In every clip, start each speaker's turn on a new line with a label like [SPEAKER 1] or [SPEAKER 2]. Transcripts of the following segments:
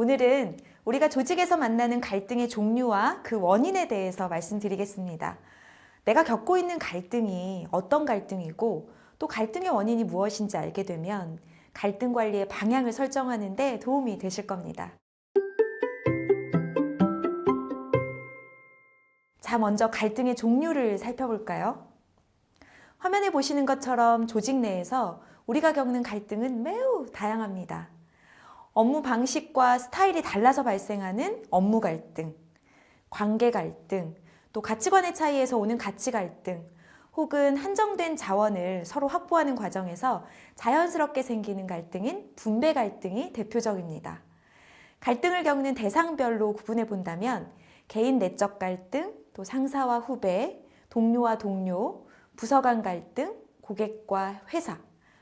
[SPEAKER 1] 오늘은 우리가 조직에서 만나는 갈등의 종류와 그 원인에 대해서 말씀드리겠습니다. 내가 겪고 있는 갈등이 어떤 갈등이고 또 갈등의 원인이 무엇인지 알게 되면 갈등 관리의 방향을 설정하는 데 도움이 되실 겁니다. 자, 먼저 갈등의 종류를 살펴볼까요? 화면에 보시는 것처럼 조직 내에서 우리가 겪는 갈등은 매우 다양합니다. 업무 방식과 스타일이 달라서 발생하는 업무 갈등, 관계 갈등, 또 가치관의 차이에서 오는 가치 갈등, 혹은 한정된 자원을 서로 확보하는 과정에서 자연스럽게 생기는 갈등인 분배 갈등이 대표적입니다. 갈등을 겪는 대상별로 구분해 본다면 개인 내적 갈등, 또 상사와 후배, 동료와 동료, 부서 간 갈등, 고객과 회사,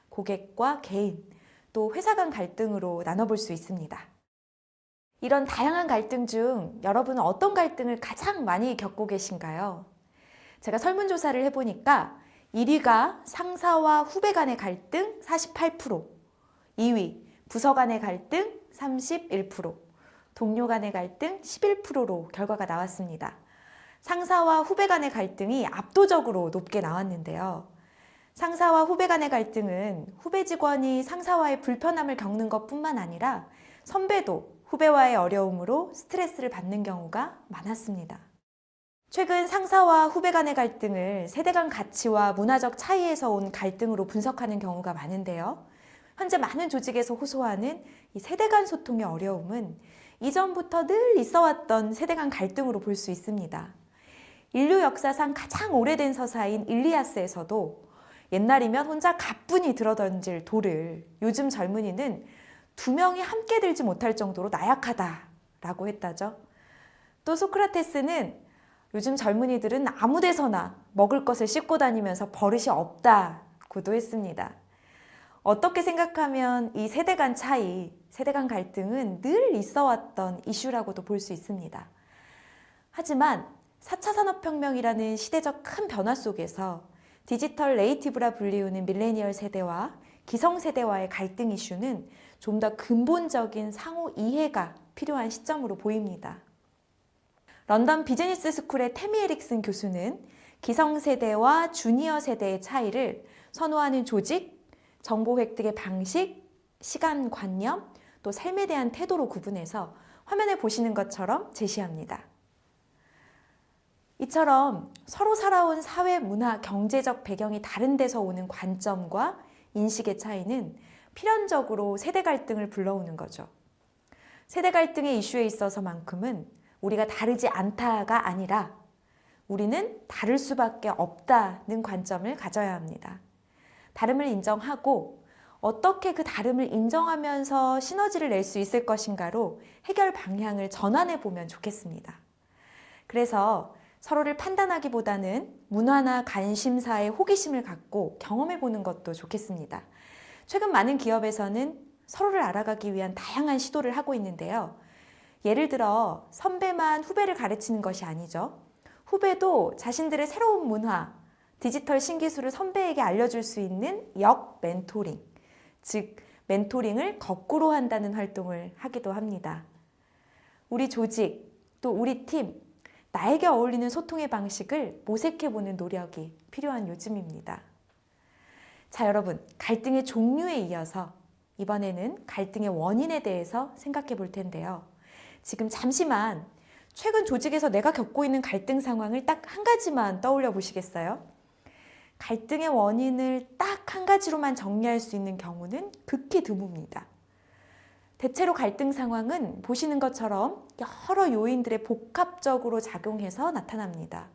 [SPEAKER 1] 고객과 개인, 또 회사 간 갈등으로 나눠볼 수 있습니다. 이런 다양한 갈등 중 여러분은 어떤 갈등을 가장 많이 겪고 계신가요? 제가 설문조사를 해보니까 1위가 상사와 후배 간의 갈등 48%, 2위 부서 간의 갈등 31%, 동료 간의 갈등 11%로 결과가 나왔습니다. 상사와 후배 간의 갈등이 압도적으로 높게 나왔는데요. 상사와 후배 간의 갈등은 후배 직원이 상사와의 불편함을 겪는 것뿐만 아니라 선배도 후배와의 어려움으로 스트레스를 받는 경우가 많았습니다. 최근 상사와 후배 간의 갈등을 세대 간 가치와 문화적 차이에서 온 갈등으로 분석하는 경우가 많은데요. 현재 많은 조직에서 호소하는 이 세대 간 소통의 어려움은 이전부터 늘 있어왔던 세대 간 갈등으로 볼 수 있습니다. 인류 역사상 가장 오래된 서사인 일리아스에서도 옛날이면 혼자 가뿐히 들어던질 돌을 요즘 젊은이는 두 명이 함께 들지 못할 정도로 나약하다라고 했다죠. 또 소크라테스는 요즘 젊은이들은 아무 데서나 먹을 것을 씹고 다니면서 버릇이 없다고도 했습니다. 어떻게 생각하면 이 세대 간 차이, 세대 간 갈등은 늘 있어왔던 이슈라고도 볼 수 있습니다. 하지만 4차 산업혁명이라는 시대적 큰 변화 속에서 디지털 네이티브라 불리우는 밀레니얼 세대와 기성세대와의 갈등 이슈는 좀 더 근본적인 상호 이해가 필요한 시점으로 보입니다. 런던 비즈니스 스쿨의 태미 에릭슨 교수는 기성세대와 주니어 세대의 차이를 선호하는 조직, 정보 획득의 방식, 시간관념, 또 삶에 대한 태도로 구분해서 화면에 보시는 것처럼 제시합니다. 이처럼 서로 살아온 사회, 문화, 경제적 배경이 다른 데서 오는 관점과 인식의 차이는 필연적으로 세대 갈등을 불러오는 거죠. 세대 갈등의 이슈에 있어서만큼은 우리가 다르지 않다가 아니라 우리는 다를 수밖에 없다는 관점을 가져야 합니다. 다름을 인정하고 어떻게 그 다름을 인정하면서 시너지를 낼 수 있을 것인가로 해결 방향을 전환해 보면 좋겠습니다. 그래서 서로를 판단하기보다는 문화나 관심사에 호기심을 갖고 경험해 보는 것도 좋겠습니다. 최근 많은 기업에서는 서로를 알아가기 위한 다양한 시도를 하고 있는데요. 예를 들어 선배만 후배를 가르치는 것이 아니죠. 후배도 자신들의 새로운 문화, 디지털 신기술을 선배에게 알려줄 수 있는 역 멘토링, 즉 멘토링을 거꾸로 한다는 활동을 하기도 합니다. 우리 조직, 또 우리 팀, 나에게 어울리는 소통의 방식을 모색해보는 노력이 필요한 요즘입니다. 자, 여러분, 갈등의 종류에 이어서 이번에는 갈등의 원인에 대해서 생각해 볼 텐데요. 지금 잠시만 최근 조직에서 내가 겪고 있는 갈등 상황을 딱 한 가지만 떠올려 보시겠어요? 갈등의 원인을 딱 한 가지로만 정리할 수 있는 경우는 극히 드뭅니다. 대체로 갈등 상황은 보시는 것처럼 여러 요인들의 복합적으로 작용해서 나타납니다.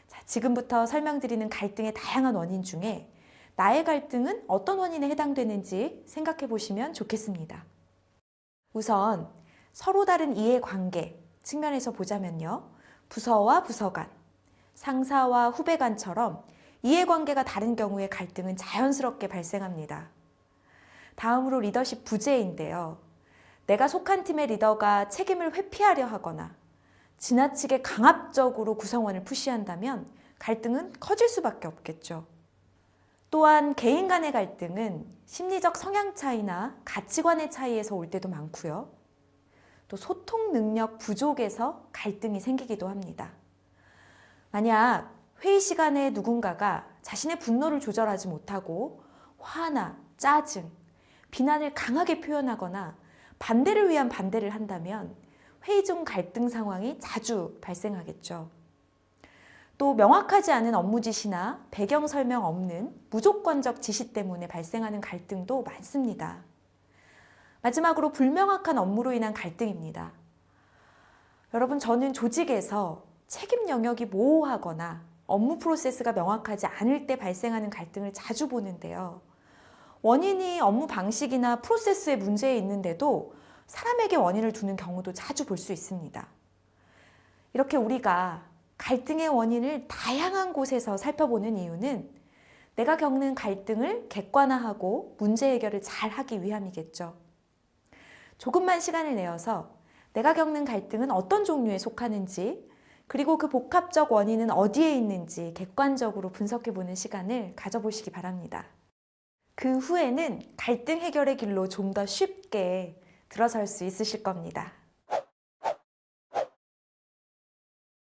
[SPEAKER 1] 자, 지금부터 설명드리는 갈등의 다양한 원인 중에 나의 갈등은 어떤 원인에 해당되는지 생각해 보시면 좋겠습니다. 우선 서로 다른 이해관계 측면에서 보자면요. 부서와 부서 간, 상사와 후배 간처럼 이해관계가 다른 경우에 갈등은 자연스럽게 발생합니다. 다음으로 리더십 부재인데요. 내가 속한 팀의 리더가 책임을 회피하려 하거나 지나치게 강압적으로 구성원을 푸시한다면 갈등은 커질 수밖에 없겠죠. 또한 개인 간의 갈등은 심리적 성향 차이나 가치관의 차이에서 올 때도 많고요. 또 소통 능력 부족에서 갈등이 생기기도 합니다. 만약 회의 시간에 누군가가 자신의 분노를 조절하지 못하고 화나 짜증, 비난을 강하게 표현하거나 반대를 위한 반대를 한다면 회의 중 갈등 상황이 자주 발생하겠죠. 또 명확하지 않은 업무 지시나 배경 설명 없는 무조건적 지시 때문에 발생하는 갈등도 많습니다. 마지막으로 불명확한 업무로 인한 갈등입니다. 여러분, 저는 조직에서 책임 영역이 모호하거나 업무 프로세스가 명확하지 않을 때 발생하는 갈등을 자주 보는데요. 원인이 업무 방식이나 프로세스의 문제에 있는데도 사람에게 원인을 두는 경우도 자주 볼 수 있습니다. 이렇게 우리가 갈등의 원인을 다양한 곳에서 살펴보는 이유는 내가 겪는 갈등을 객관화하고 문제 해결을 잘 하기 위함이겠죠. 조금만 시간을 내어서 내가 겪는 갈등은 어떤 종류에 속하는지, 그리고 그 복합적 원인은 어디에 있는지 객관적으로 분석해보는 시간을 가져보시기 바랍니다. 그 후에는 갈등 해결의 길로 좀 더 쉽게 들어설 수 있으실 겁니다.